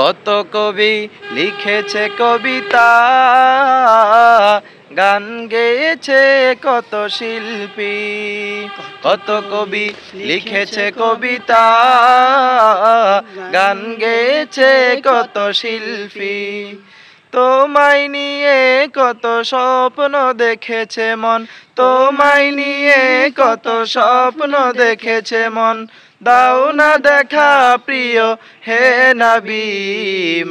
কত কবি লিখেছে কবিতা, গান গেয়েছে কত শিল্পী। কত কবি লিখেছে কবিতা, গান গেয়েছে কত শিল্পী। তোমায় নিয়ে কত স্বপ্ন দেখেছে মন, তোমায় নিয়ে কত স্বপ্ন দেখেছে মন। দাও না দেখা প্রিয় হে নবী,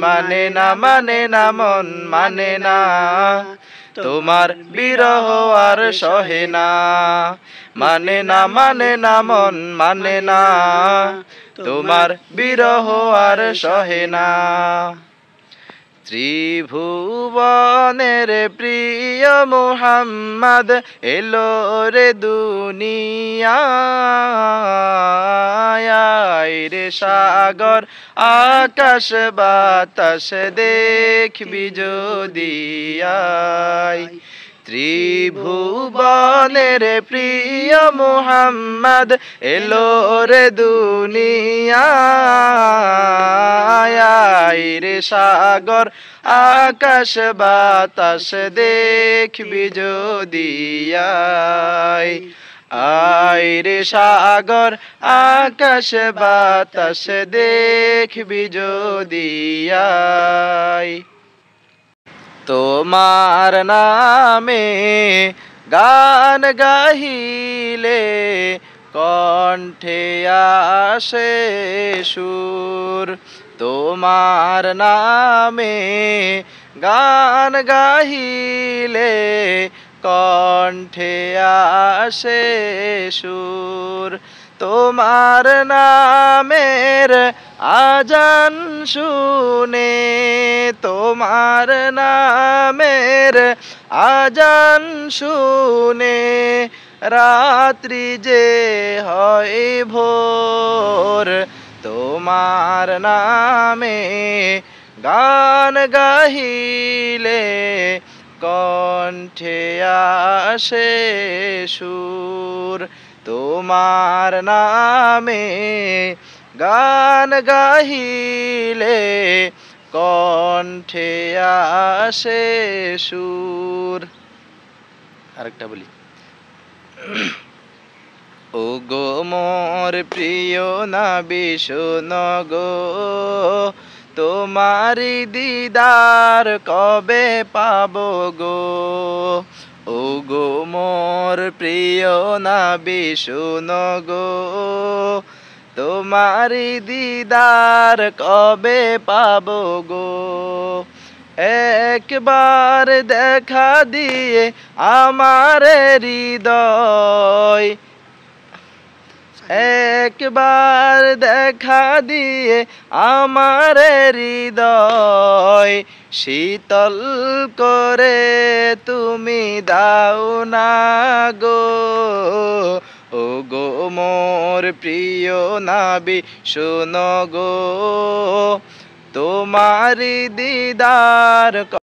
মানে না মানে না মন মানে না, তোমার বিরহ আর সহে না। মানে না মানে না মন মানে না, তোমার বিরহ আর সহে না। ত্রিভুবনের প্রিয় মুহাম্মদ এলো রে দুনিয়ায়, রে সাগর আকাশ বাতাস দেখবি যদি আয়। ত্রিভুবনের প্রিয় মুহাম্মদ এলো রে দুনিয়ায়, রে সাগর আকাশ বাতাস দেখবি যদি আয়। আয় রে সাগর আকাশ বাতাস দেখবি যদি আয়। তোমার নামে গান গাহিলে কণ্ঠে আসে সুর, তোমার নামে গান গাহিলে কণ্ঠে আসে সুর। তোমার নামের আজান শুনে, তোমার নামের আজান শুনে রাত্রি যে হয় ভোর। তোমার নামে গান গাহিলে কণ্ঠে আসে সুর, তোমার নামে গান গাহিলে কণ্ঠে আসে সুর। আরেকটা বলি। ও গো মোর প্রিয় নবী শোনো গো, তোমারি দিদার কবে পাবো গো। ও গো মোর প্রিয় নবী শোনো গো, তোমারি দিদার কবে পাবো গো। একবার দেখা দিয়ে আমার হৃদয়, একবার দেখা দিয়ে আমার হৃদয় শীতল করে তুমি দাও না গো। ও গো মোর প্রিয় নবী শোনো গো, তোমারি দিদার